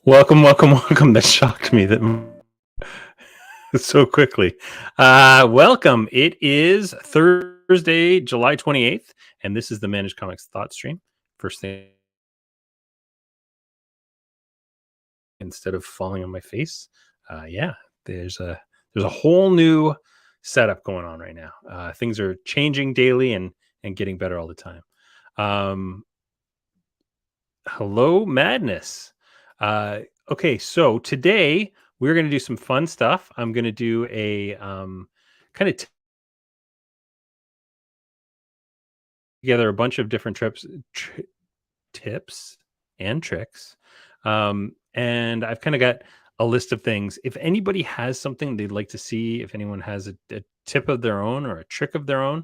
Welcome, welcome, welcome. That shocked me that so quickly. Welcome. It is Thursday, July 28th, and this is the Managed Comics Thoughtstream. First thing, instead of falling on my face, yeah, there's a whole new setup going on right now. Things are changing daily and getting better all the time. Um, Hello, madness. Uh, okay, so today we're going to do some fun stuff. I'm going to do a kind of together a bunch of different tips and tricks. And I've kind of got a list of things. If anybody has something they'd like to see, if anyone has a tip of their own or a trick of their own,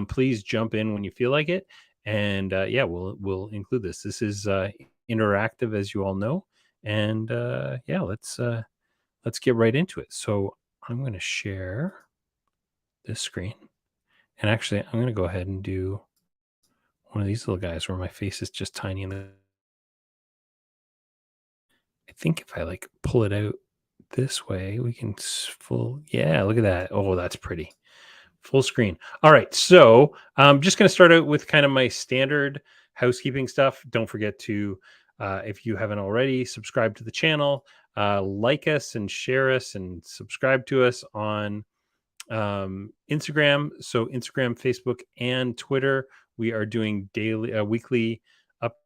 please jump in when you feel like it. And yeah, we'll include this. This is interactive, as you all know. And yeah, let's get right into it. So I'm going to share this screen, and actually, I'm going to go ahead and do one of these little guys where my face is just tiny. And I think if I like pull it out this way, we can full. Yeah, look at that. Oh, that's pretty. Full screen. All right. So I'm just going to start out with kind of my standard housekeeping stuff. Don't forget to, if you haven't already, subscribe to the channel, like us and share us and subscribe to us on Instagram. So Instagram, Facebook, and Twitter. We are doing daily, weekly up.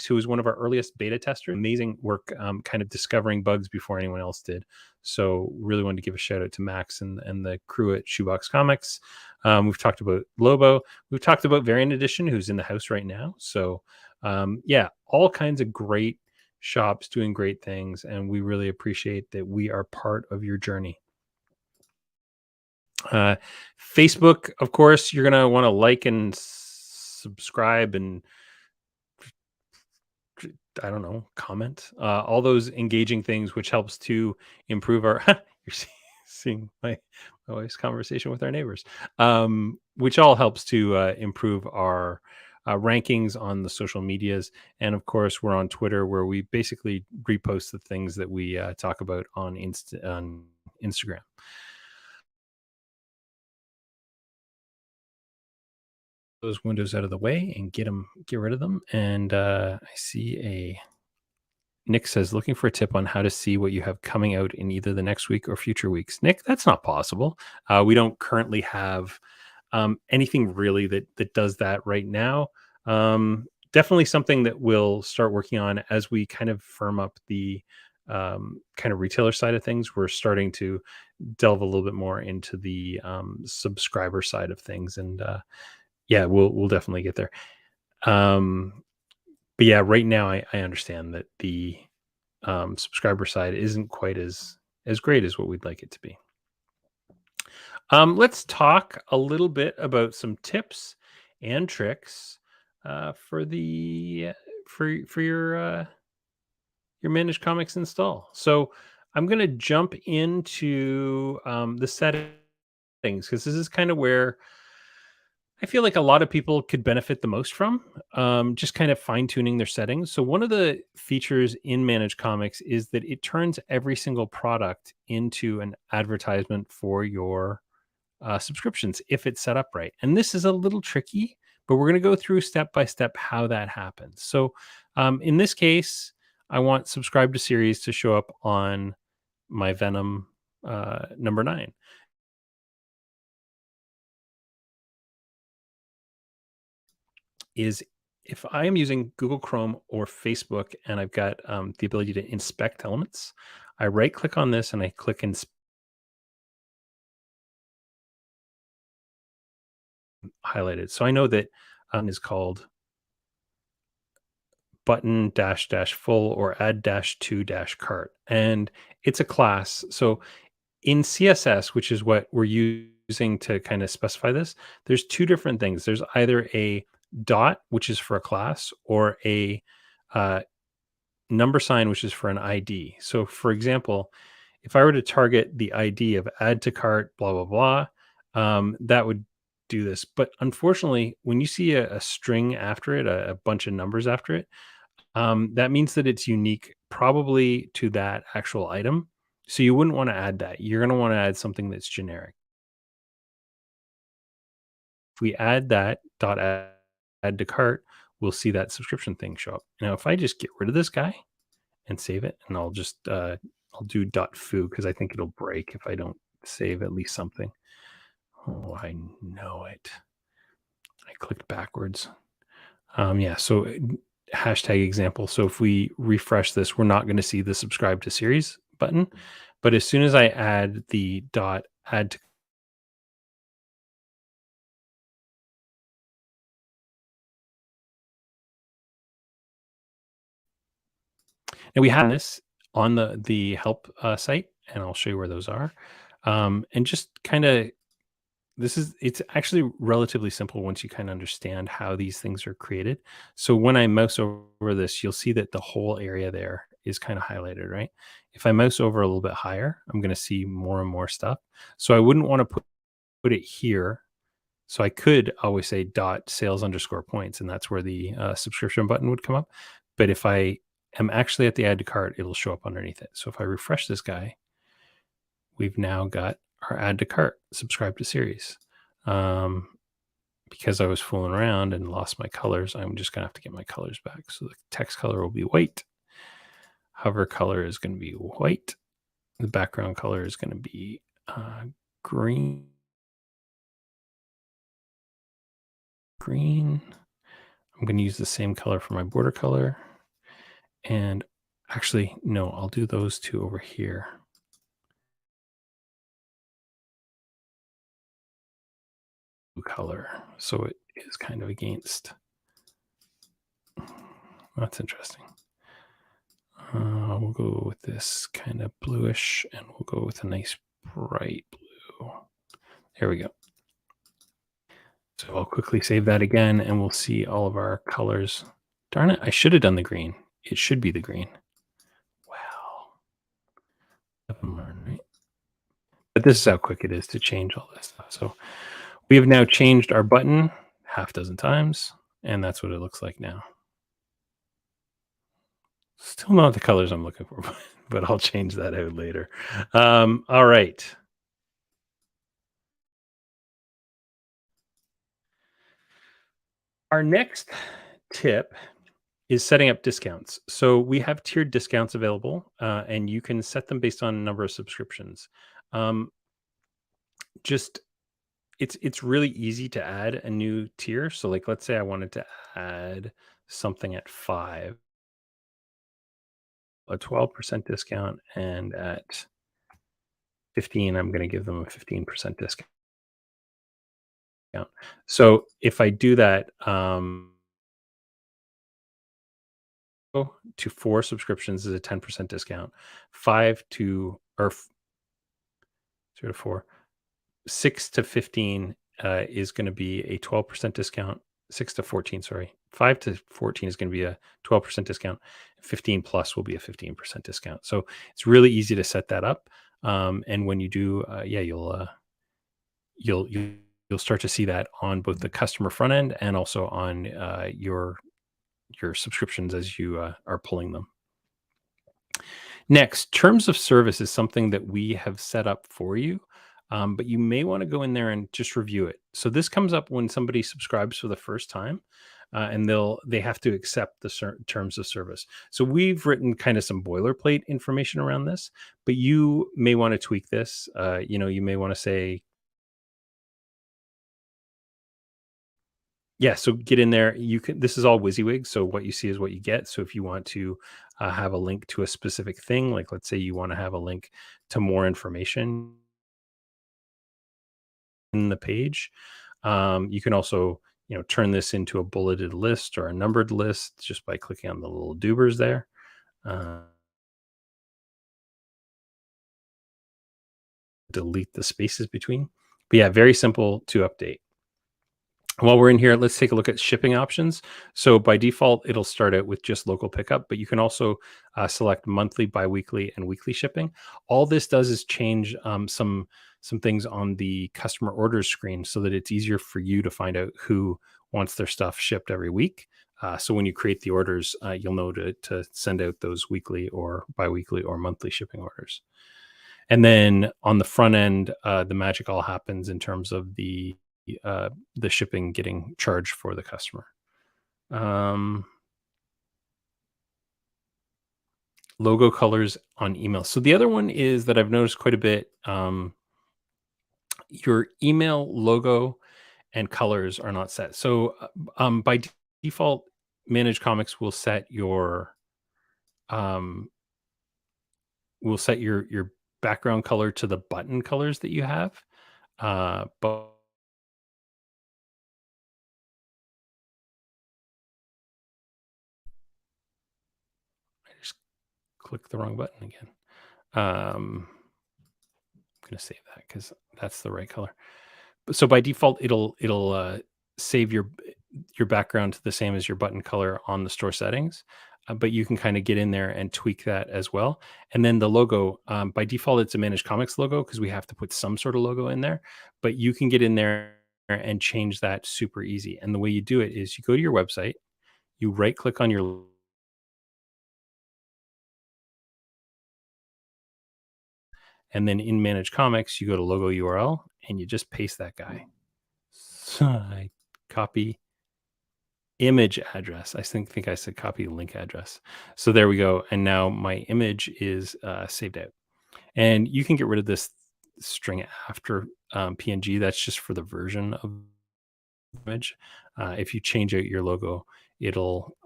Who was one of our earliest beta testers. Amazing work, kind of discovering bugs before anyone else did. So really wanted to give a shout out to Max and the crew at Shoebox Comics. We've talked about Lobo. We've talked about Variant Edition, who's in the house right now. So yeah, all kinds of great shops doing great things, and we really appreciate that we are part of your journey. Uh, Facebook, of course, you're gonna want to like and subscribe and I don't know, comment, all those engaging things, which helps to improve our. You're seeing my wife's conversation with our neighbors, which all helps to improve our rankings on the social medias, and of course, we're on Twitter, where we basically repost the things that we talk about on on Instagram. Those windows out of the way and get rid of them, and I see a Nick says, looking for a tip on how to see what you have coming out in either the next week or future weeks. Nick, that's not possible. We don't currently have anything really that does that right now. Definitely something that we'll start working on as we kind of firm up the kind of retailer side of things. We're starting to delve a little bit more into the subscriber side of things, and yeah, we'll definitely get there. Um, but yeah, right now I understand that the subscriber side isn't quite as great as what we'd like it to be. Let's talk a little bit about some tips and tricks for the for your managed comics install. So I'm going to jump into the settings, because this is kind of where I feel like a lot of people could benefit the most from, just kind of fine tuning their settings. So, one of the features in Managed Comics is that it turns every single product into an advertisement for your subscriptions if it's set up right. And this is a little tricky, but we're going to go through step by step how that happens. So, in this case, I want Subscribe to Series to show up on my Venom number 9. Is if I am using Google Chrome or Facebook and I've got the ability to inspect elements, I right click on this and I click highlighted. So I know that is called button dash dash full or add dash to dash cart. And it's a class. So in CSS, which is what we're using to kind of specify this, there's two different things. There's either a dot, which is for a class, or a uh, number sign, which is for an ID. So, for example, if I were to target the ID of add to cart, blah, blah, blah, that would do this. But unfortunately, when you see a string after it, a bunch of numbers after it, that means that it's unique probably to that actual item. So you wouldn't want to add that. You're going to want to add something that's generic. If we add that add to cart, we'll see that subscription thing show up. Now, if I just get rid of this guy and save it, and I'll do .foo because I think it'll break if I don't save at least something. Oh, I know it. I clicked backwards. Yeah, so hashtag example. So if we refresh this, we're not going to see the subscribe to series button. But as soon as I add the add to, and we have this on the help site, and I'll show you where those are. And just kind of it's actually relatively simple once you kind of understand how these things are created. So when I mouse over this, you'll see that the whole area there is kind of highlighted, right? If I mouse over a little bit higher, I'm going to see more and more stuff. So I wouldn't want to put it here. So I could always say dot sales underscore points, and that's where the subscription button would come up. But if I am actually at the add to cart, it'll show up underneath it. So if I refresh this guy, we've now got our add to cart, subscribe to series. Because I was fooling around and lost my colors, I'm just going to have to get my colors back. So the text color will be white. Hover color is going to be white. The background color is going to be green. Green. I'm going to use the same color for my border color. And actually, no, I'll do those two over here. Color. So it is kind of against. That's interesting. We'll go with this kind of bluish, and we'll go with a nice bright blue. There we go. So I'll quickly save that again, and we'll see all of our colors. Darn it, I should have done the green. It should be the green. Wow. Right? But this is how quick it is to change all this stuff. So we have now changed our button half dozen times, and that's what it looks like now. Still not the colors I'm looking for, but I'll change that out later. All right. Our next tip is setting up discounts. So we have tiered discounts available, and you can set them based on a number of subscriptions. Um, just it's really easy to add a new tier. So like, let's say I wanted to add something at 5, a 12% discount, and at 15, I'm going to give them a 15% discount. So if I do that, to 4 subscriptions is a 10% discount. 5 to or 0 to 4, 6 to 15 is going to be a 12% discount. 6 to 14, sorry. 5 to 14 is going to be a 12% discount. 15 plus will be a 15% discount. So it's really easy to set that up. And when you do, you'll you'll start to see that on both the customer front end and also on your subscriptions as you are pulling them. Next, terms of service is something that we have set up for you, but you may want to go in there and just review it. So this comes up when somebody subscribes for the first time, and they have to accept the terms of service. So we've written kind of some boilerplate information around this, but you may want to tweak this. You may want to say, yeah, so get in there. You can. This is all WYSIWYG, so what you see is what you get. So if you want to have a link to a specific thing, like let's say you want to have a link to more information in the page, you can also turn this into a bulleted list or a numbered list just by clicking on the little doobers there. Uh, Delete the spaces between. But yeah, very simple to update. While we're in here, let's take a look at shipping options. So by default, it'll start out with just local pickup, but you can also select monthly, biweekly, and weekly shipping. All this does is change some things on the customer orders screen so that it's easier for you to find out who wants their stuff shipped every week. So when you create the orders, you'll know to send out those weekly or biweekly or monthly shipping orders. And then on the front end, the magic all happens in terms of the shipping getting charged for the customer. Um, Logo colors on email. So the other one is that I've noticed quite a bit. Your email logo and colors are not set. So by default, Manage Comics um, will set your background color to the button colors that you have. But I just clicked the wrong button again. I'm gonna save that because that's the right color. So by default, it'll save your background to the same as your button color on the store settings, but you can kind of get in there and tweak that as well. And then the logo, by default, it's a Managed Comics logo because we have to put some sort of logo in there. But you can get in there and change that super easy. And the way you do it is you go to your website, you right click on your, and then in Manage Comics, you go to logo URL and you just paste that guy. So I copy image address. I think I said copy link address. So there we go. And now my image is saved out. And you can get rid of this string after PNG. That's just for the version of the image. If you change out your logo, it'll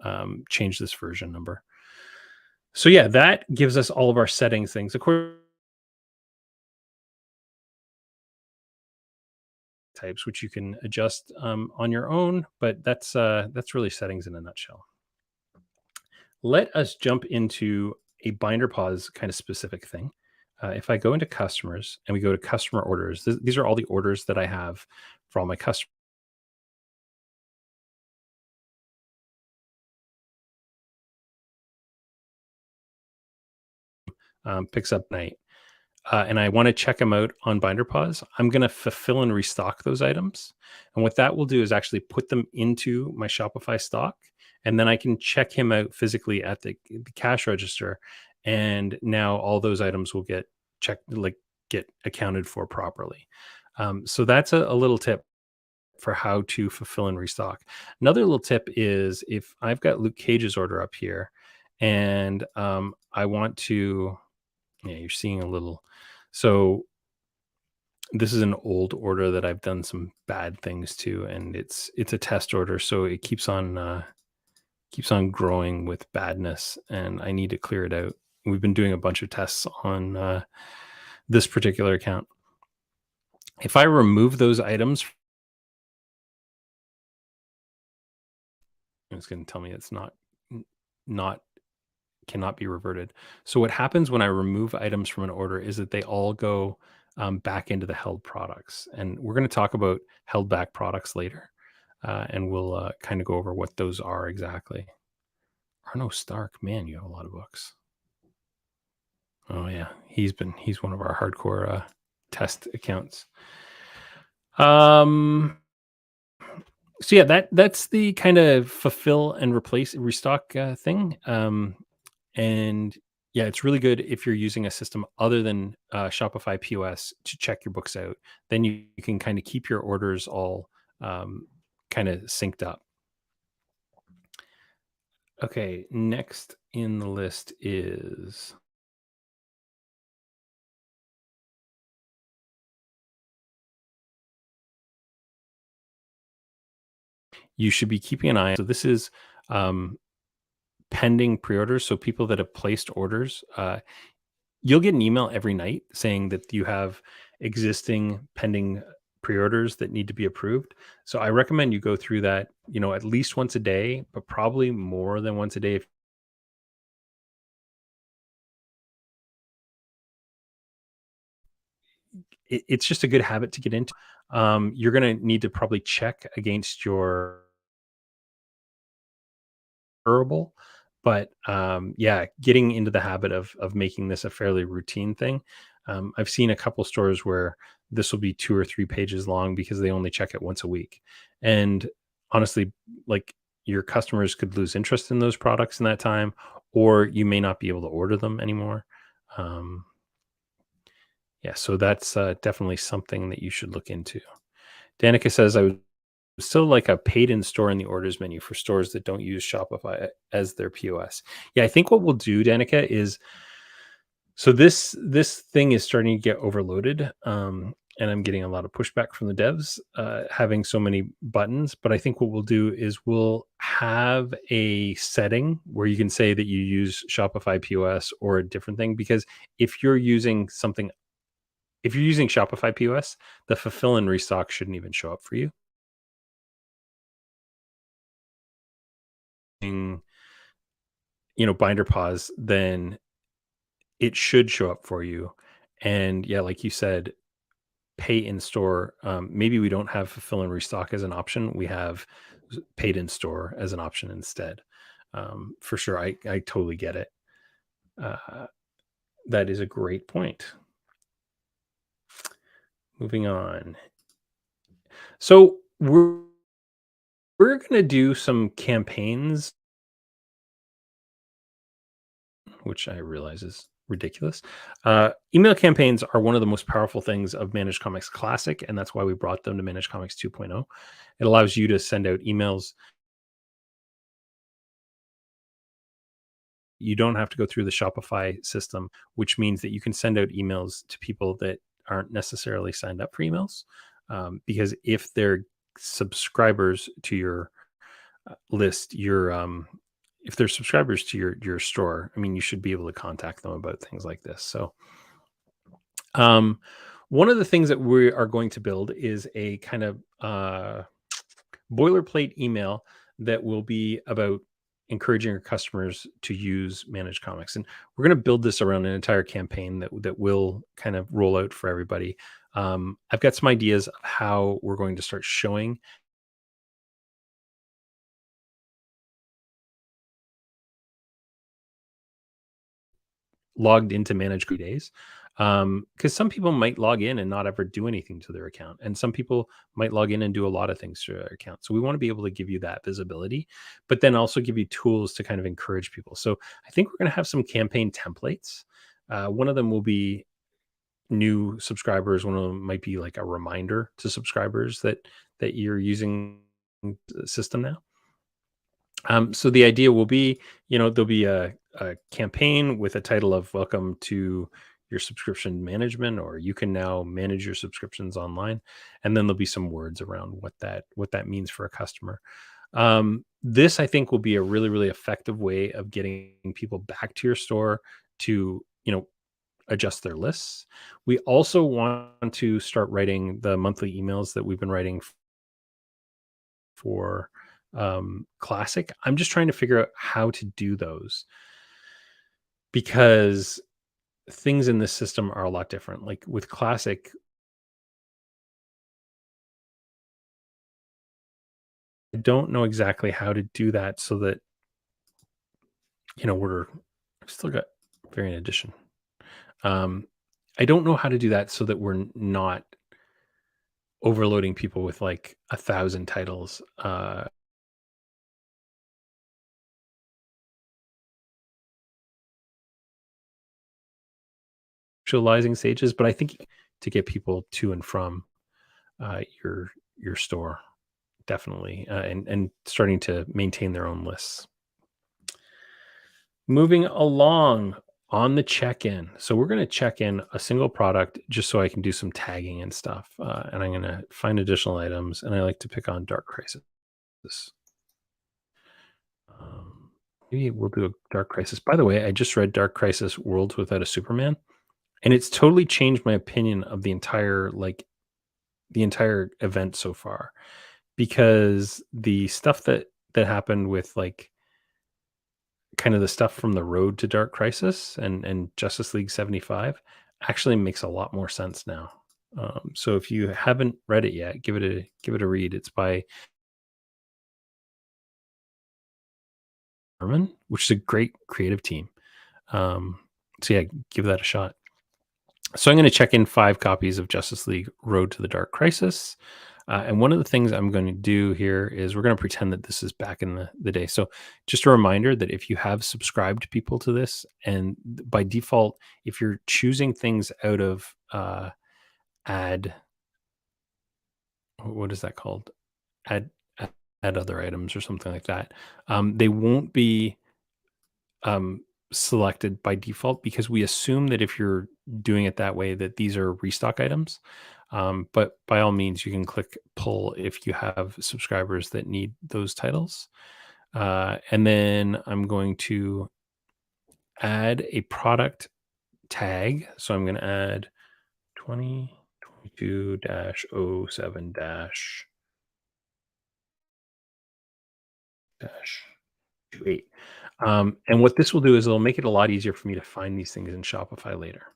change this version number. So yeah, that gives us all of our settings things. Of course, types which you can adjust on your own, but that's really settings in a nutshell. Let us jump into a binder pause kind of specific thing. If I go into customers and we go to customer orders, these are all the orders that I have for all my customers. Picks up night, and I want to check them out on binder pause. I'm going to fulfill and restock those items, and what that will do is actually put them into my Shopify stock, and then I can check him out physically at the cash register, and now all those items will get checked, like get accounted for properly. So that's a little tip for how to fulfill and restock. Another little tip is if I've got Luke Cage's order up here and I want to, yeah, you're seeing a little. So this is an old order that I've done some bad things to, and it's a test order, so it keeps on growing with badness, and I need to clear it out. We've been doing a bunch of tests on this particular account. If I remove those items, it's going to tell me it's not cannot be reverted. So what happens when I remove items from an order is that they all go back into the held products, and we're going to talk about held back products later, and we'll kind of go over what those are exactly. Arno Stark, man, you have a lot of books. Oh yeah, he's one of our hardcore test accounts. Um, so yeah, that's the kind of fulfill and replace restock thing. And yeah, it's really good if you're using a system other than Shopify POS to check your books out. Then you can kind of keep your orders all kind of synced up. Okay, next in the list is you should be keeping an eye. So this is um, pending pre-orders. So people that have placed orders, you'll get an email every night saying that you have existing pending pre-orders that need to be approved. So I recommend you go through that, at least once a day, but probably more than once a day. it's just a good habit to get into. You're going to need to probably check against your durable, but yeah, getting into the habit of making this a fairly routine thing. I've seen a couple stores where this will be 2 or 3 pages long because they only check it once a week, and honestly, like, your customers could lose interest in those products in that time, or you may not be able to order them anymore. Um, yeah, so that's definitely something that you should look into. Danica says, I would still like a paid in store in the orders menu for stores that don't use Shopify as their POS. Yeah, I think what we'll do, Danica, is so this thing is starting to get overloaded. And I'm getting a lot of pushback from the devs having so many buttons. But I think what we'll do is we'll have a setting where you can say that you use Shopify POS or a different thing. Because if you're using something, if you're using Shopify POS, the fulfill and restock shouldn't even show up for you. Binder pause, then it should show up for you. And yeah, like you said, pay in store. Maybe we don't have fulfill and restock as an option. We have paid in store as an option instead. For sure. I totally get it. Uh, that is a great point. Moving on. So we're going to do some campaigns, which I realize is ridiculous. Email campaigns are one of the most powerful things of Managed Comics Classic, and that's why we brought them to Managed Comics 2.0. It allows you to send out emails. You don't have to go through the Shopify system, which means that you can send out emails to people that aren't necessarily signed up for emails. Because if they're subscribers to your list, if they're subscribers to your store, I mean, you should be able to contact them about things like this. So Um, one of the things that we are going to build is a kind of boilerplate email that will be about encouraging our customers to use managed comics, and we're going to build this around an entire campaign that will kind of roll out for everybody. I've got some ideas of how we're going to start showing logged into managed days, because some people might log in and not ever do anything to their account, and some people might log in and do a lot of things to their account. So we want to be able to give you that visibility, but then also give you tools to kind of encourage people. So I think we're going to have some campaign templates. One of them will be new subscribers. One of them might be like a reminder to subscribers that you're using the system now. So the idea will be, there'll be a campaign with a title of "Welcome to your subscription management," or "You can now manage your subscriptions online," and then there'll be some words around what that means for a customer. This, I think, will be a really really effective way of getting people back to your store to adjust their lists. We also want to start writing the monthly emails that we've been writing for classic. I'm just trying to figure out how to do those because things in this system are a lot different. Like with classic, I don't know exactly how to do that so that we're I've still got variant edition. Um, I don't know how to do that so that we're not overloading people with like 1,000 titles. Visualizing stages, but I think to get people to and from your store definitely, and starting to maintain their own lists. Moving along on the check-in, so we're going to check in a single product just so I can do some tagging and stuff, and I'm going to find additional items, and I like to pick on Dark Crisis. Um, Maybe we'll do a Dark Crisis. By the way, I just read Dark Crisis: Worlds Without a Superman, and it's totally changed my opinion of the entire event so far, because the stuff that happened with like kind of the stuff from the road to Dark Crisis and Justice League 75 actually makes a lot more sense now. So if you haven't read it yet, give it a read. It's by Herman, which is a great creative team. Um, so yeah, give that a shot. So I'm going to check in 5 copies of Justice League Road to the Dark Crisis. And one of the things I'm going to do here is we're going to pretend that this is back in the day. So just a reminder that if you have subscribed people to this, and by default, if you're choosing things out of add, what is that called? Add, add add other items or something like that. They won't be um, selected by default because we assume that if you're doing it that way, that these are restock items. But by all means, you can click pull if you have subscribers that need those titles. And then I'm going to add a product tag. So I'm going to add 2022 07 28. And what this will do is it'll make it a lot easier for me to find these things in Shopify later.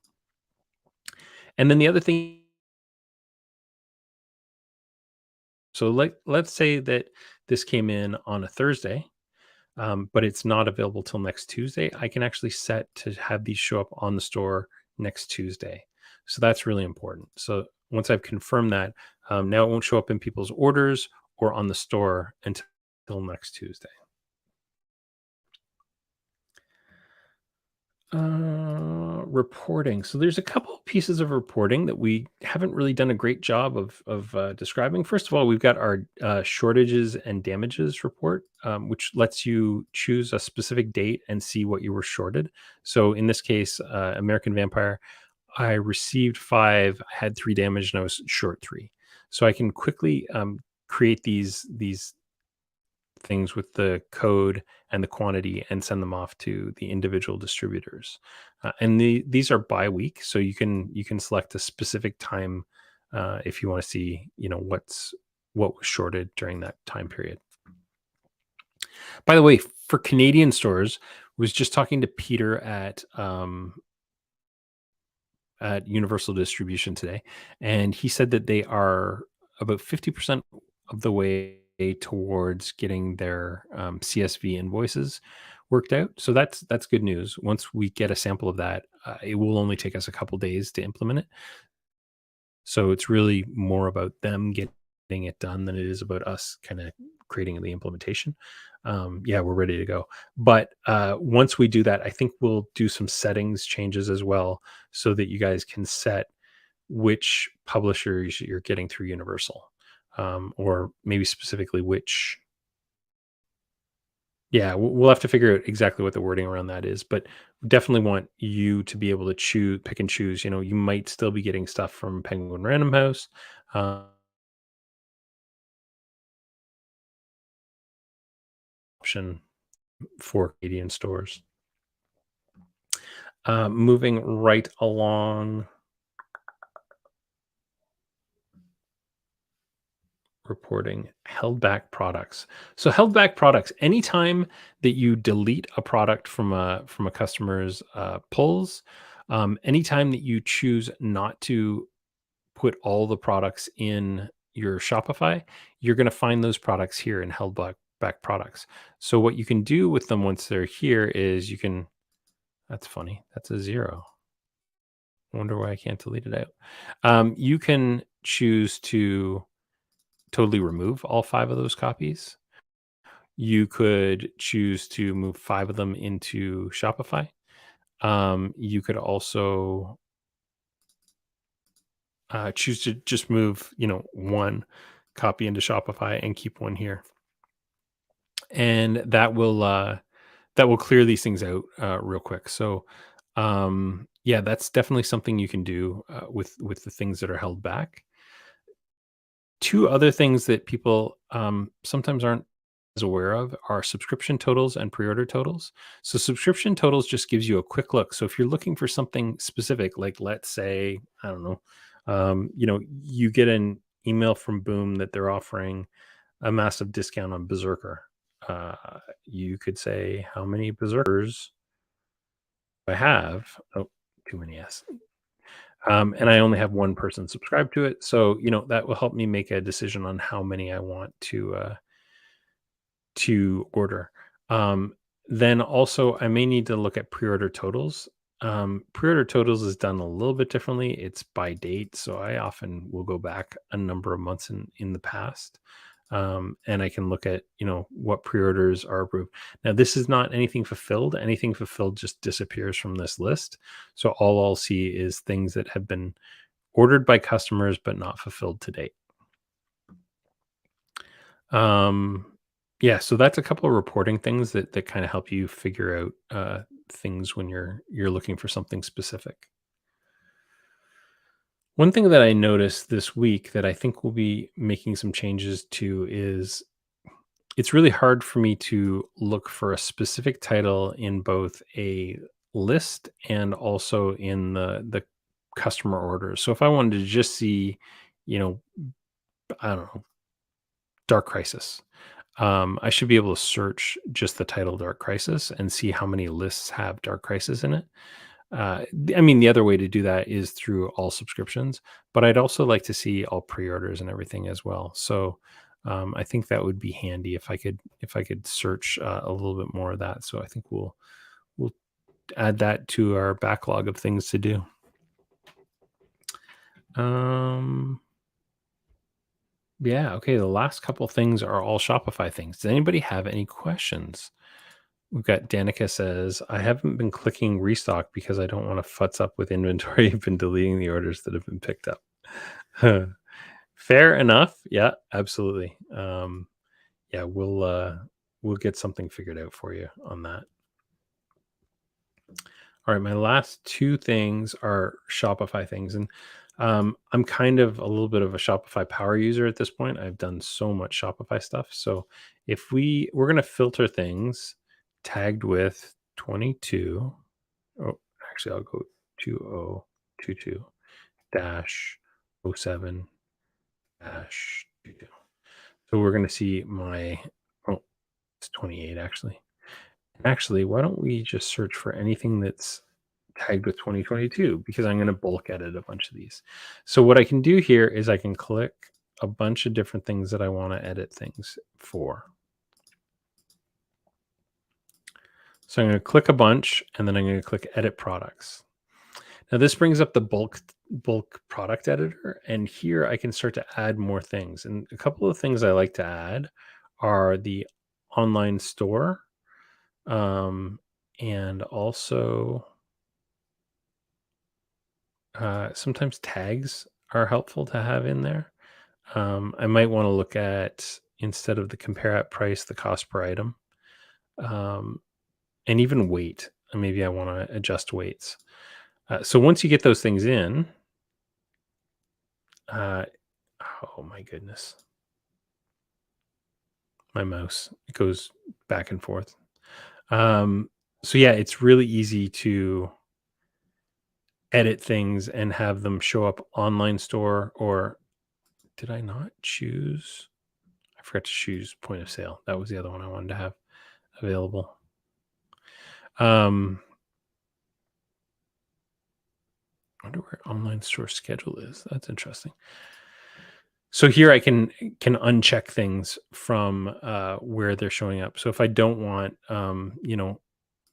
And then the other thing, so let's say that this came in on a Thursday, but it's not available till next Tuesday. I can actually set to have these show up on the store next Tuesday. So that's really important. So once I've confirmed that, now it won't show up in people's orders or on the store until next Tuesday. Reporting. So there's a couple of pieces of reporting that we haven't really done a great job of describing. First of all, we've got our shortages and damages report, which lets you choose a specific date and see what you were shorted. So in this case, American Vampire, I received 5, I had 3 damage, and I was short 3. So I can quickly create these things with the code and the quantity and send them off to the individual distributors. And these are bi-week, so you can select a specific time if you want to see, what was shorted during that time period. By the way, for Canadian stores, was just talking to Peter at Universal Distribution today, and he said that they are about 50% of the way towards getting their CSV invoices worked out. So that's good news. Once we get a sample of that, it will only take us a couple days to implement it. So it's really more about them getting it done than it is about us kind of creating the implementation. Yeah, we're ready to go. But once we do that, I think we'll do some settings changes as well so that you guys can set which publishers you're getting through Universal, or maybe specifically which. Yeah, we'll have to figure out exactly what the wording around that is, but definitely want you to be able to pick and choose. You might still be getting stuff from Penguin Random House, uh, option for Canadian stores. Moving right along, reporting held back products. So held back products. Anytime that you delete a product from a customer's pulls, anytime that you choose not to put all the products in your Shopify, you're going to find those products here in held back products. So what you can do with them once they're here is you can. That's funny. That's a 0. I wonder why I can't delete it out. You can choose to totally remove all 5 of those copies. You could choose to move 5 of them into Shopify. You could also choose to just move, 1 copy into Shopify and keep 1 here, and that will clear these things out real quick. So, yeah, that's definitely something you can do with the things that are held back. 2 other things that people, sometimes aren't as aware of are subscription totals and pre-order totals. So subscription totals just gives you a quick look. So if you're looking for something specific, like let's say, I don't know, you get an email from Boom that they're offering a massive discount on Berserker. Uh, you could say, how many Berserkers do I have? Oh, too many S. And I only have one person subscribed to it. So, that will help me make a decision on how many I want to order. Um, then also, I may need to look at pre-order totals. Pre-order totals is done a little bit differently. It's by date, so I often will go back a number of months in the past, and I can look at what pre-orders are approved. Now, this is not anything fulfilled. Anything fulfilled just disappears from this list. So all I'll see is things that have been ordered by customers but not fulfilled to date. Um, yeah, so that's a couple of reporting things that kind of help you figure out things when you're looking for something specific. One thing that I noticed this week that I think we'll be making some changes to is it's really hard for me to look for a specific title in both a list and also in the customer orders. So if I wanted to just see, you know, I don't know, Dark Crisis. I should be able to search just the title Dark Crisis and see how many lists have Dark Crisis in it. I mean, the other way to do that is through all subscriptions, but I'd also like to see all pre-orders and everything as well. So I think that would be handy if I could search a little bit more of that. So I think we'll add that to our backlog of things to do. Um, yeah, okay. The last couple things are all Shopify things. Does anybody have any questions? We've got Danica says, I haven't been clicking restock because I don't want to futz up with inventory. I've been deleting the orders that have been picked up. Fair enough. Yeah, absolutely. Yeah, we'll get something figured out for you on that. All right, my last two things are Shopify things. And I'm kind of a little bit of a Shopify power user at this point. I've done so much Shopify stuff. So if we're going to filter things tagged with 22. Oh, actually, I'll go 2022 dash oh 07 dash 22. So we're going to see oh, it's 28 actually. Actually, why don't we just search for anything that's tagged with 2022 because I'm going to bulk edit a bunch of these. So what I can do here is I can click a bunch of different things that I want to edit things for. So I'm going to click a bunch and then I'm going to click edit products. Now this brings up the bulk product editor, and here I can start to add more things. And a couple of things I like to add are the online store, and also sometimes tags are helpful to have in there. I might want to look at, instead of the compare at price, the cost per item, um, and even weight. Maybe I want to adjust weights. So once you get those things in, oh my goodness, my mouse, it goes back and forth. So yeah, it's really easy to edit things and have them show up online store. Or did I not choose? I forgot to choose point of sale. That was the other one I wanted to have available. I wonder where online store schedule is. That's interesting. So here I can uncheck things from where they're showing up. So if I don't want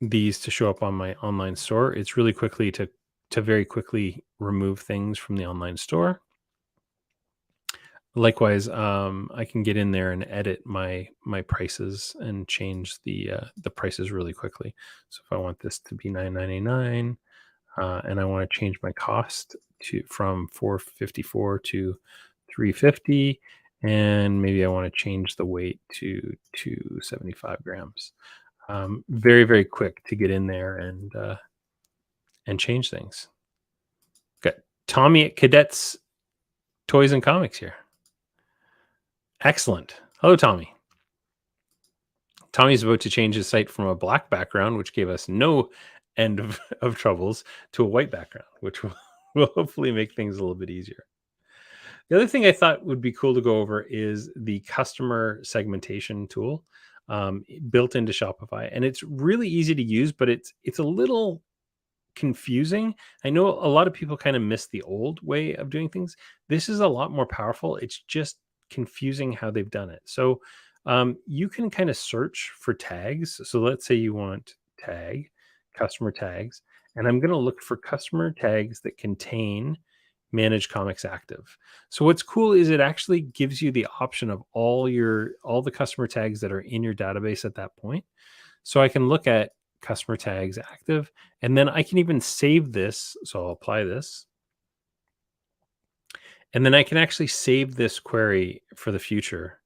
these to show up on my online store, it's really quickly to very quickly remove things from the online store. Likewise, I can get in there and edit my prices and change the prices really quickly. So if I want this to be $9.99, and I want to change my cost from $4.54 to $3.50, and maybe I want to change the weight to 275 grams. Very, very quick to get in there and change things. Got Tommy at Cadets Toys and Comics here. Excellent. Hello, Tommy. Tommy's about to change his site from a black background, which gave us no end of troubles, to a white background, which will hopefully make things a little bit easier. The other thing I thought would be cool to go over is the customer segmentation tool, built into Shopify, and it's really easy to use, but it's a little confusing. I know a lot of people kind of miss the old way of doing things. This is a lot more powerful. It's just confusing how they've done it. So you can kind of search for tags. So let's say you want tag, customer tags, and I'm going to look for customer tags that contain manage comics active. So what's cool is it actually gives you the option of all the customer tags that are in your database at that point. So I can look at customer tags active, and then I can even save this. So I'll apply this, and then I can actually save this query for the future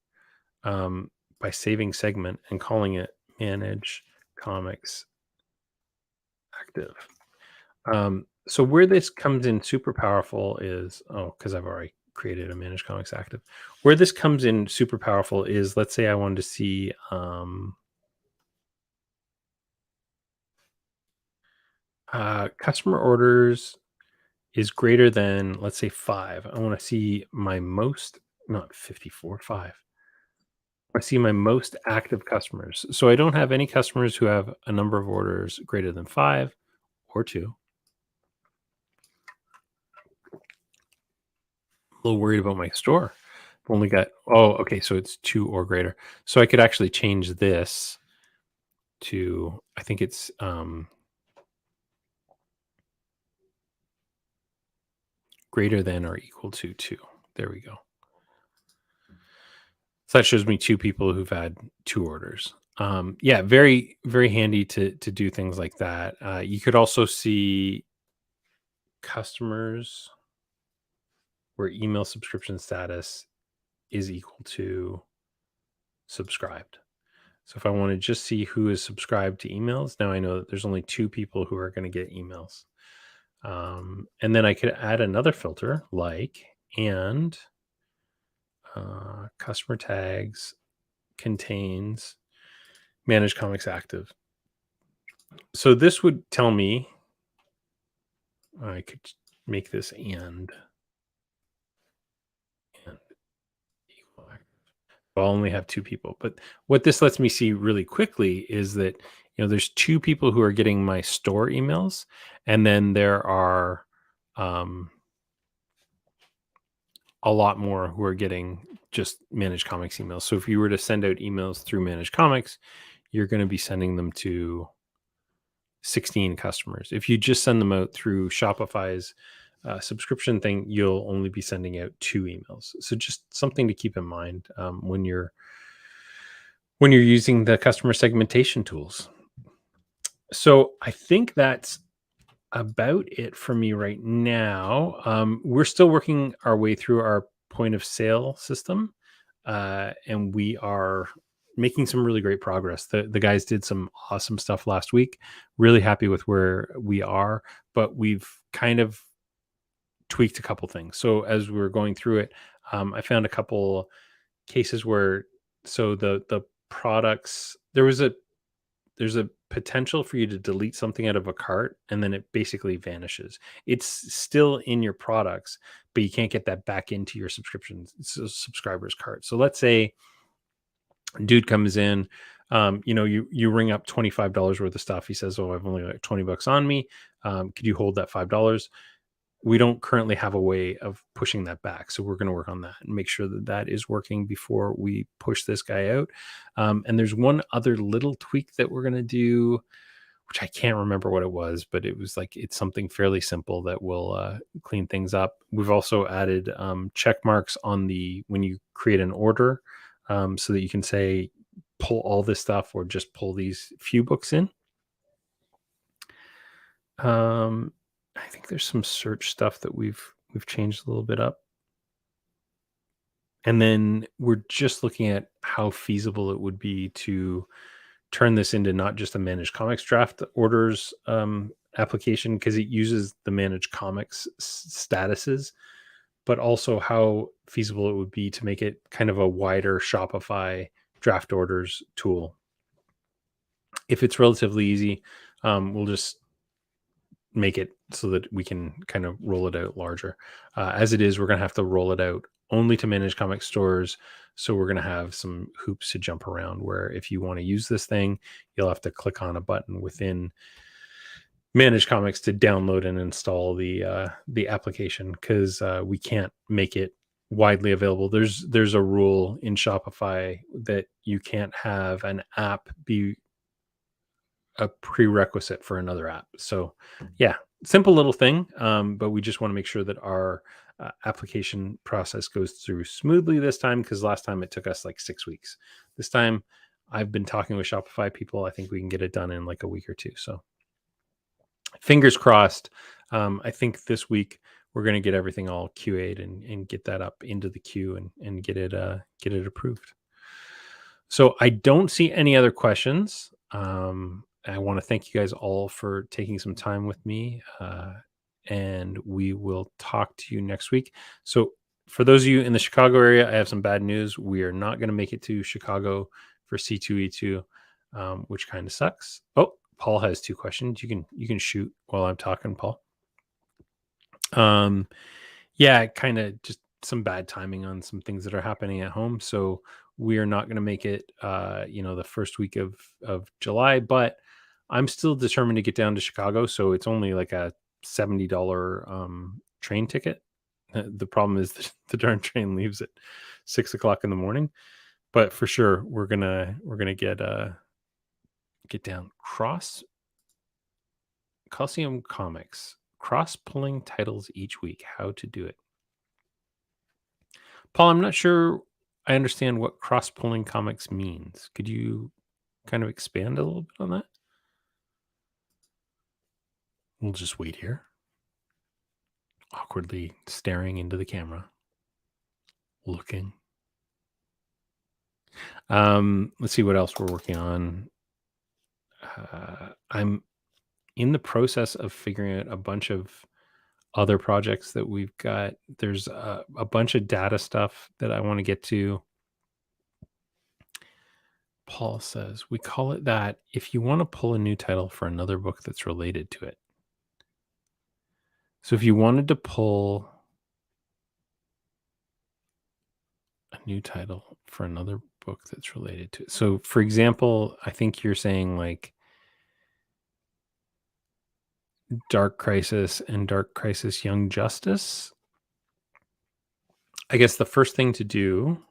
by saving segment and calling it manage comics active. So where this comes in super powerful is, because I've already created a manage comics active. Where this comes in super powerful is, let's say I wanted to see customer orders is greater than, let's say, 5. I want to see my most, not 54, 5. I see my most active customers. So I don't have any customers who have a number of orders greater than 5 or 2. A little worried about my store. I've only got, okay, so it's 2 or greater. So I could actually change this to, I think it's greater than or equal to 2. There we go. So that shows me 2 people who've had 2 orders. Yeah, very, very handy to do things like that. You could also see customers where email subscription status is equal to subscribed. So if I want to just see who is subscribed to emails, now I know that there's only 2 people who are going to get emails. And then I could add another filter like and customer tags contains manage comics active. So this would tell me I could make this and equal active. I'll only have 2 people. But what this lets me see really quickly is that, there's 2 people who are getting my store emails, and then there are a lot more who are getting just managed comics emails. So if you were to send out emails through managed comics, you're going to be sending them to 16 customers. If you just send them out through Shopify's subscription thing, you'll only be sending out 2 emails. So just something to keep in mind when you're using the customer segmentation tools. So I think that's about it for me right now. We're still working our way through our point of sale system, and we are making some really great progress. The guys did some awesome stuff last week. Really happy with where we are, but we've kind of tweaked a couple things. So as we were going through it, I found a couple cases where the products there's a potential for you to delete something out of a cart and then it basically vanishes. It's still in your products, but you can't get that back into your subscribers cart. So let's say dude comes in, you ring up $25 worth of stuff. He says, I've only got $20 on me. Could you hold that $5? We don't currently have a way of pushing that back. So we're going to work on that and make sure that that is working before we push this guy out. And there's one other little tweak that we're going to do, which I can't remember what it was, but it was like, it's something fairly simple that will clean things up. We've also added check marks on when you create an order so that you can say, pull all this stuff or just pull these few books in. I think there's some search stuff that we've changed a little bit up. And then we're just looking at how feasible it would be to turn this into not just a managed comics draft orders application, because it uses the managed comics statuses, but also how feasible it would be to make it kind of a wider Shopify draft orders tool. If it's relatively easy, we'll just make it so that we can kind of roll it out larger. As it is, we're going to have to roll it out only to managed comic stores. So we're going to have some hoops to jump around where if you want to use this thing, you'll have to click on a button within Manage Comics to download and install the application, because we can't make it widely available. There's a rule in Shopify that you can't have an app be a prerequisite for another app. So, yeah, simple little thing, but we just want to make sure that our application process goes through smoothly this time, because last time it took us like 6 weeks. This time, I've been talking with Shopify people. I think we can get it done in like a week or two. So, fingers crossed. I think this week we're going to get everything all QA'd and get that up into the queue and get it approved. So I don't see any other questions. I want to thank you guys all for taking some time with me, and we will talk to you next week. So for those of you in the Chicago area, I have some bad news. We are not going to make it to Chicago for C2E2, which kind of sucks. Oh, Paul has 2 questions. You can shoot while I'm talking, Paul. Yeah, kind of just some bad timing on some things that are happening at home. So we are not going to make it, the first week of July, but I'm still determined to get down to Chicago. So it's only like a $70 train ticket. The problem is the darn train leaves at 6 o'clock in the morning, but for sure we're gonna get down. Coliseum Comics, cross pulling titles each week. How to do it. Paul, I'm not sure I understand what cross pulling comics means. Could you kind of expand a little bit on that? We'll just wait here, awkwardly staring into the camera, looking. Let's see what else we're working on. I'm in the process of figuring out a bunch of other projects that we've got. There's a bunch of data stuff that I want to get to. Paul says, we call it that if you want to pull a new title for another book that's related to it. So if you wanted to pull a new title for another book that's related to it. So for example, I think you're saying like Dark Crisis and Dark Crisis Young Justice. I guess the first thing to do,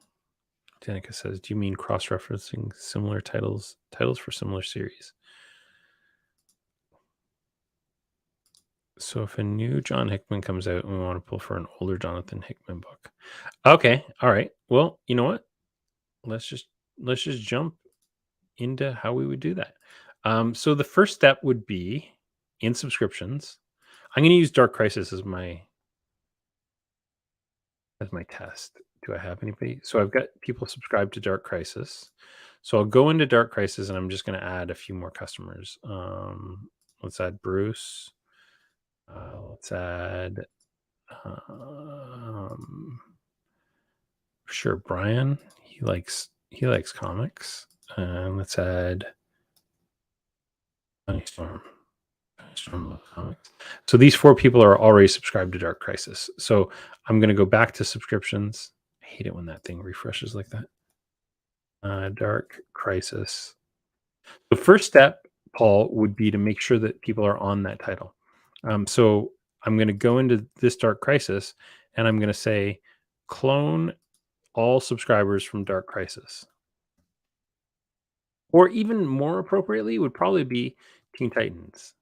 Danica says, do you mean cross-referencing similar titles for similar series? So if a new John Hickman comes out and we want to pull for an older Jonathan Hickman book. Okay. All right. Well, you know what? Let's just jump into how we would do that. So the first step would be in subscriptions. I'm going to use Dark Crisis as my test. Do I have anybody? So I've got people subscribed to Dark Crisis. So I'll go into Dark Crisis and I'm just going to add a few more customers. Let's add Bruce. Let's add sure Brian. He likes comics. And let's add Honey Storm. Comics. So these 4 people are already subscribed to Dark Crisis. So I'm going to go back to subscriptions. I hate it when that thing refreshes like that. Dark Crisis. The first step, Paul, would be to make sure that people are on that title. So I'm going to go into this Dark Crisis and I'm going to say clone all subscribers from Dark Crisis. Or even more appropriately would probably be Teen Titans.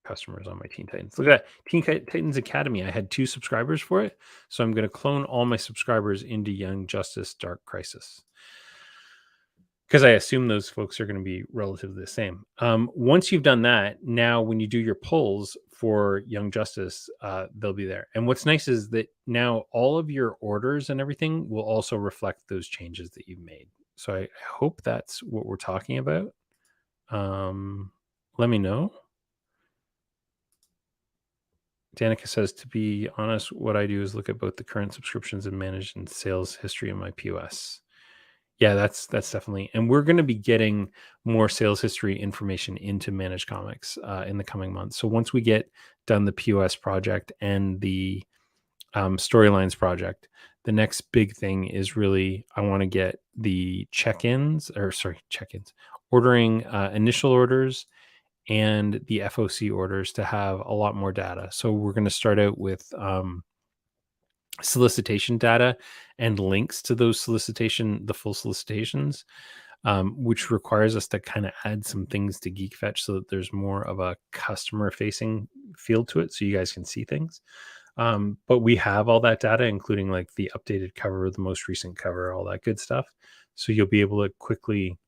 Customers on my Teen Titans. Look at that. Teen Titans Academy. I had 2 subscribers for it. So I'm going to clone all my subscribers into Young Justice Dark Crisis, because I assume those folks are going to be relatively the same. Once you've done that, now when you do your polls for Young Justice, they'll be there. And what's nice is that now all of your orders and everything will also reflect those changes that you've made. So I hope that's what we're talking about. Let me know. Danica says, to be honest, what I do is look at both the current subscriptions and managed and sales history in my POS. Yeah, that's definitely. And we're going to be getting more sales history information into Managed Comics in the coming months. So once we get done the POS project and the storylines project, the next big thing is really, I want to get the check-ins, ordering initial orders and the FOC orders to have a lot more data. So we're going to start out with solicitation data and links to those the full solicitations, which requires us to kind of add some things to GeekFetch so that there's more of a customer facing feel to it so you guys can see things. But we have all that data, including like the updated cover, the most recent cover, all that good stuff. So you'll be able to quickly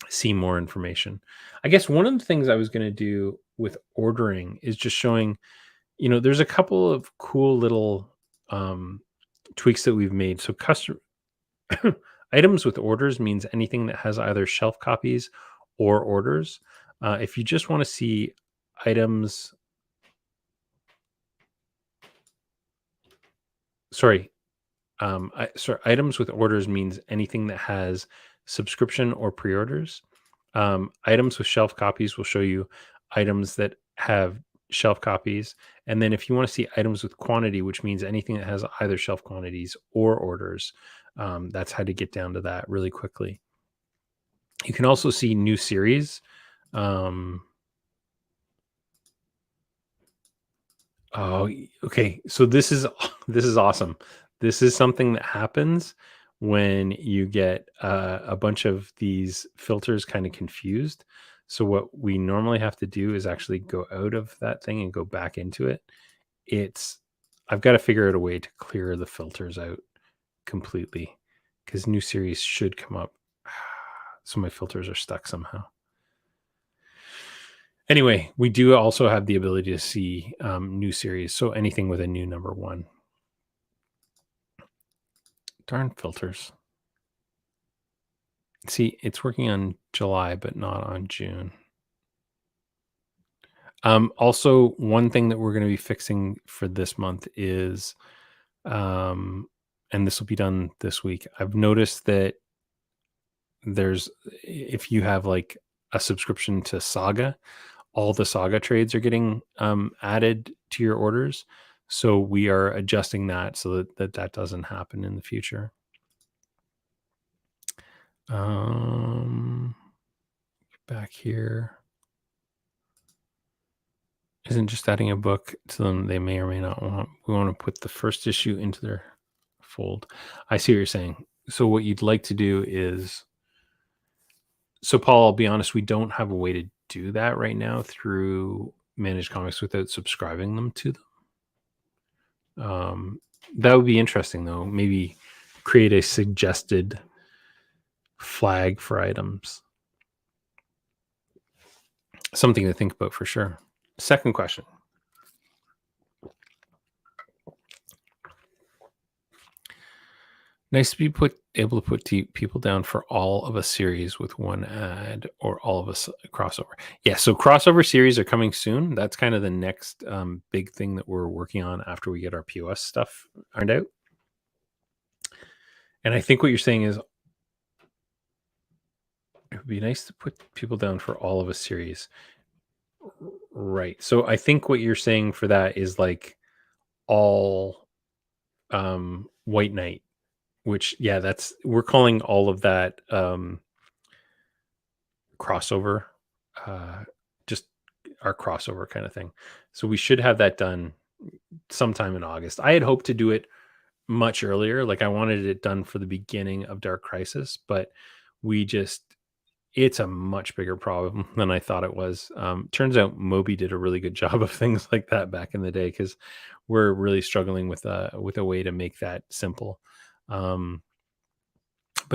see more information. I guess one of the things I was going to do with ordering is just showing, there's a couple of cool little um, tweaks that we've made. So custom items with orders means anything that has either shelf copies or orders. If you just want to see items, sorry, items with orders means anything that has subscription or pre-orders. Items with shelf copies will show you items that have shelf copies. And then if you want to see items with quantity, which means anything that has either shelf quantities or orders, that's how to get down to that really quickly. You can also see new series. Oh, okay. So this is this is awesome. This is something that happens when you get a bunch of these filters kind of confused. So what we normally have to do is actually go out of that thing and go back into it. It's I've got to figure out a way to clear the filters out completely because new series should come up. So my filters are stuck somehow. Anyway, we do also have the ability to see new series. So anything with a new number one. Darn filters. See, it's working on July, but not on June. Also, one thing that we're going to be fixing for this month is, and this will be done this week. I've noticed that if you have like a subscription to Saga, all the Saga trades are getting added to your orders. So we are adjusting that so that doesn't happen in the future. Back here. Isn't just adding a book to them they may or may not want. We want to put the first issue into their fold. I see what you're saying. So what you'd like to do is, so Paul, I'll be honest, we don't have a way to do that right now through Managed Comics without subscribing them to them. That would be interesting though. Maybe create a suggested flag for items. Something to think about for sure. Second question. Nice to be able to put people down for all of a series with one ad or all of a crossover. Yeah, so crossover series are coming soon. That's kind of the next big thing that we're working on after we get our POS stuff ironed out. And I think what you're saying is it would be nice to put people down for all of a series. Right. So I think what you're saying for that is like all White Knight, which we're calling all of that crossover, just our crossover kind of thing. So we should have that done sometime in August. I had hoped to do it much earlier. Like I wanted it done for the beginning of Dark Crisis, but it's a much bigger problem than I thought it was. Turns out Moby did a really good job of things like that back in the day because we're really struggling with a way to make that simple. But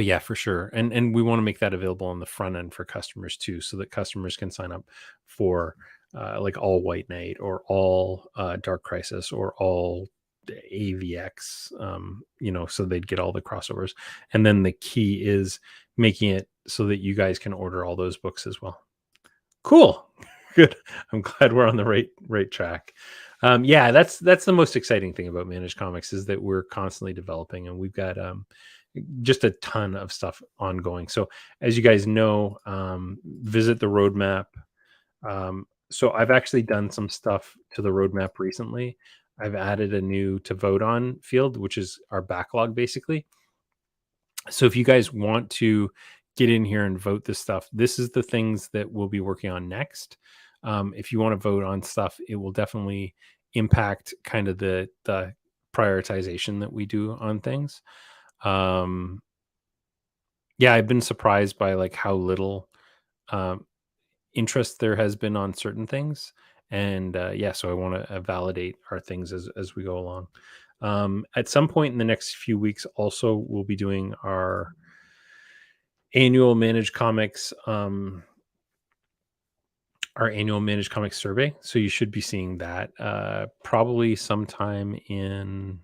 yeah, for sure. And we want to make that available on the front end for customers too, so that customers can sign up for like all White Knight or all Dark Crisis or all AVX, so they'd get all the crossovers. And then the key is making it so that you guys can order all those books as well. Cool. Good. I'm glad we're on the right track. That's the most exciting thing about Managed Comics is that we're constantly developing, and we've got just a ton of stuff ongoing. So as you guys know, visit the roadmap. So I've actually done some stuff to the roadmap recently. I've added a new to vote on field, which is our backlog basically. So if you guys want to get in here and vote this stuff. This is the things that we'll be working on next. If you want to vote on stuff, it will definitely impact kind of the prioritization that we do on things. Um, yeah, I've been surprised by like how little um, interest there has been on certain things, and yeah, so I want to validate our things as we go along. At some point in the next few weeks, also we'll be doing annual managed comics our annual managed comics survey. So you should be seeing that probably sometime in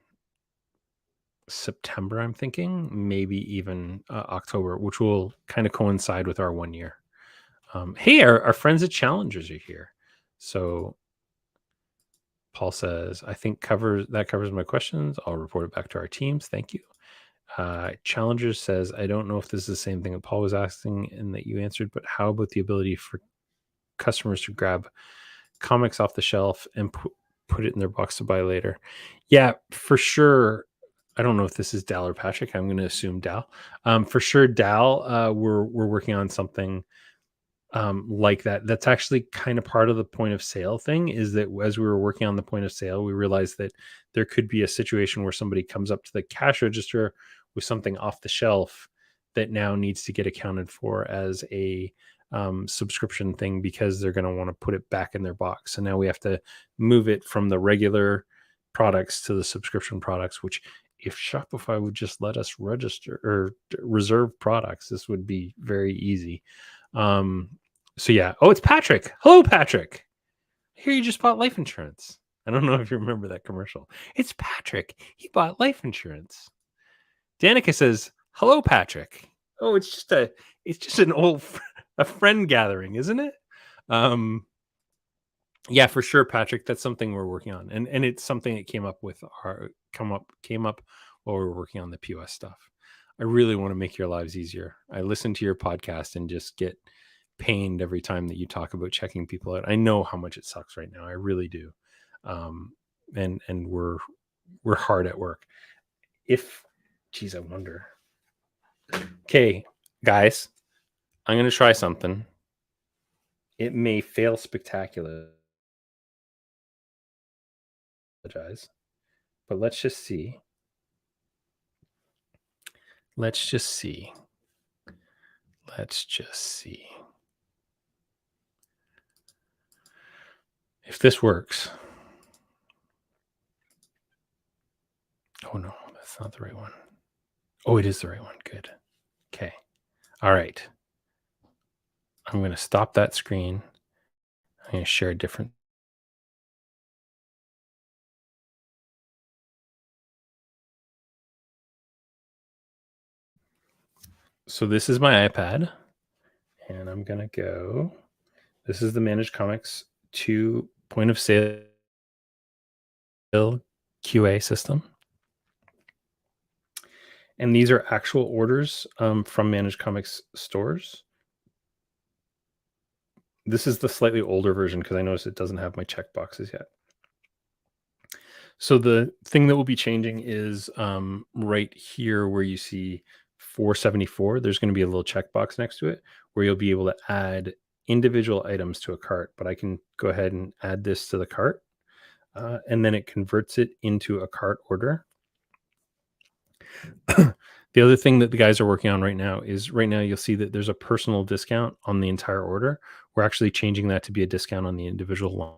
September, I'm thinking, maybe even October, which will kind of coincide with our 1 year. Hey, our friends at Challengers are here. So Paul says, I think covers my questions. I'll report it back to our teams. Thank you. Challengers says, I don't know if this is the same thing that Paul was asking and that you answered, but how about the ability for customers to grab comics off the shelf and put it in their box to buy later? Yeah, for sure. I don't know if this is Dal or Patrick. I'm going to assume Dal. For sure, Dal. We're working on something like that. That's actually kind of part of the point of sale thing. Is that as we were working on the point of sale, we realized that there could be a situation where somebody comes up to the cash register with something off the shelf that now needs to get accounted for as a subscription thing because they're going to want to put it back in their box. So now we have to move it from the regular products to the subscription products, which if Shopify would just let us register or reserve products, this would be very easy. So yeah. Oh, it's Patrick. Hello, Patrick. Here you just bought life insurance. I don't know if you remember that commercial. It's Patrick. He bought life insurance. Danica says, "Hello, Patrick." Oh, it's just an a friend gathering, isn't it? Um, yeah, for sure, Patrick. That's something we're working on, and it's something that came up while we were working on the POS stuff. I really want to make your lives easier. I listen to your podcast and just get pained every time that you talk about checking people out. I know how much it sucks right now. I really do. And we're hard at work. If geez, I wonder. Okay, guys, I'm gonna try something. It may fail spectacularly, but let's just see. Let's just see. Let's just see if this works. Oh no, that's not the right one. Oh, it is the right one. Good. Okay. All right. I'm going to stop that screen. I'm going to share a different. So this is my iPad, and I'm going to go. This is the Managed Comics 2 point of sale QA system. And these are actual orders from Managed Comics stores. This is the slightly older version because I noticed it doesn't have my check boxes yet. So the thing that will be changing is right here where you see 474, there's going to be a little checkbox next to it where you'll be able to add individual items to a cart. But I can go ahead and add this to the cart, and then it converts it into a cart order. The other thing that the guys are working on right now you'll see that there's a personal discount on the entire order. We're actually changing that to be a discount on the individual line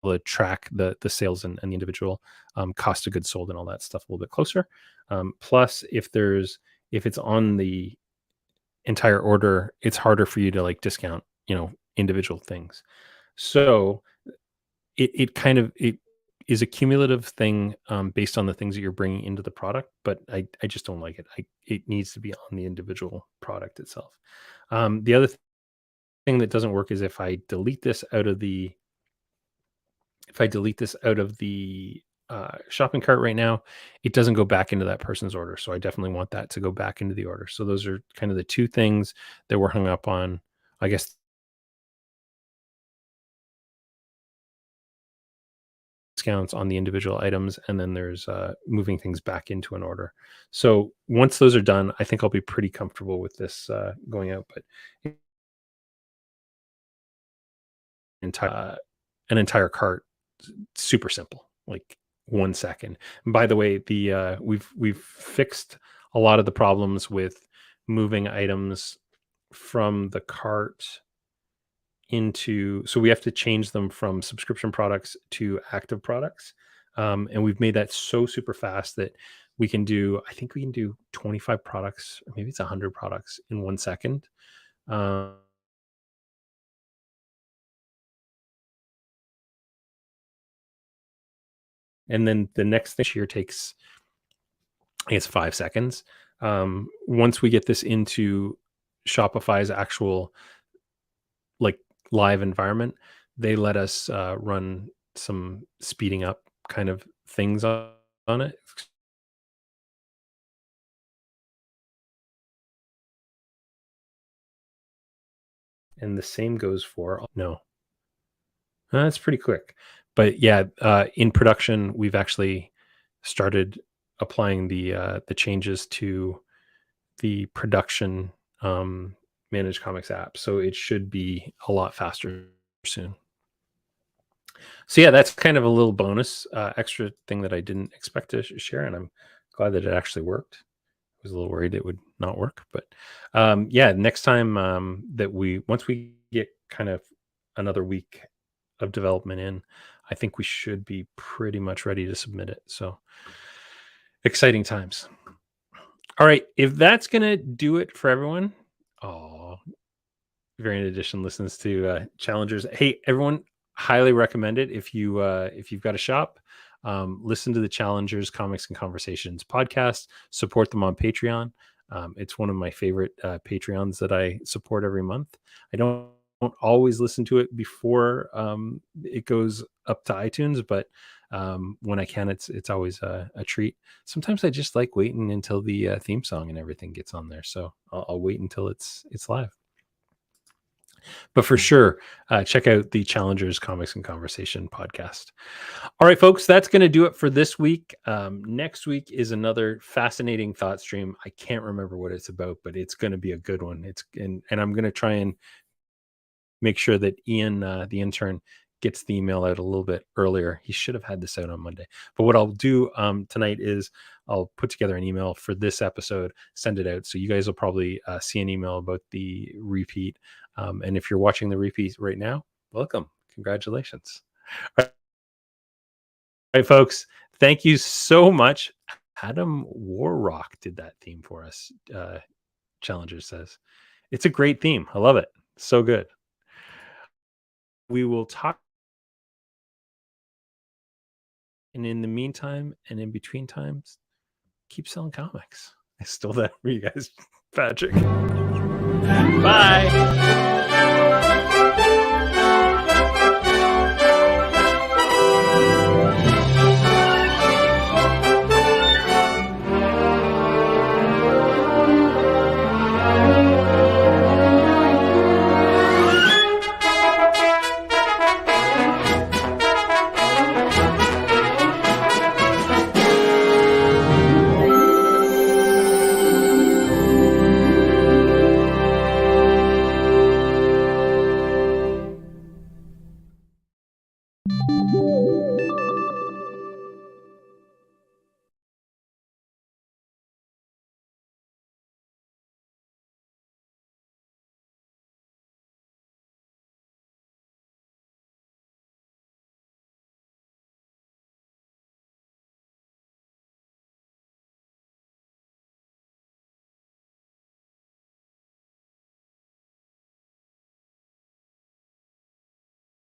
to track the sales and the individual cost of goods sold and all that stuff a little bit closer. Plus, if it's on the entire order, it's harder for you to like discount, individual things. So it is a cumulative thing based on the things that you're bringing into the product, but I just don't like it. It needs to be on the individual product itself. The other thing that doesn't work is if I delete this out of the shopping cart right now, it doesn't go back into that person's order. So I definitely want that to go back into the order. So those are kind of the two things that we're hung up on. I guess 3 things. discounts on the individual items, and then there's moving things back into an order. So once those are done, I think I'll be pretty comfortable with this going out. But an entire cart, super simple, like 1 second. And by the way, the we've fixed a lot of the problems with moving items from the cart into, so we have to change them from subscription products to active products, and we've made that so super fast that we can do, I think we can do 25 products, or maybe it's 100 products in 1 second. um, and then the next thing here takes, I guess, 5 seconds. Once we get this into Shopify's actual, like, live environment, they let us run some speeding up kind of things on it. And the same goes for, no, that's pretty quick. But yeah, in production, we've actually started applying the changes to the production managed comics app, so it should be a lot faster soon. So yeah, that's kind of a little bonus, extra thing that I didn't expect to share, and I'm glad that it actually worked. I was a little worried it would not work, but yeah, next time that once we get kind of another week of development in, I think we should be pretty much ready to submit it. So exciting times. All right, if that's gonna do it for everyone. Oh, Variant Edition listens to challengers. Hey, everyone, highly recommend it. If you've got a shop, listen to the Challengers Comics and Conversations podcast. Support them on Patreon. It's one of my favorite Patreons that I support every month. I don't always listen to it before it goes up to iTunes, but when I can, it's always a treat. Sometimes I just like waiting until the theme song and everything gets on there, so I'll wait until it's live. But for sure, check out the Challengers Comics and Conversation podcast. All right, folks, that's going to do it for this week. Next week is another fascinating thought stream. I can't remember what it's about, but it's going to be a good one. And I'm going to try and make sure that Ian, the intern, gets the email out a little bit earlier. He should have had this out on Monday. But what I'll do tonight is I'll put together an email for this episode, send it out. So you guys will probably see an email about the repeat. And if you're watching the repeat right now, welcome. Congratulations. All right, folks. Thank you so much. Adam Warrock did that theme for us. Challenger says it's a great theme. I love it. So good. We will talk. And in the meantime, and in between times, keep selling comics. I stole that for you guys, Patrick. Bye.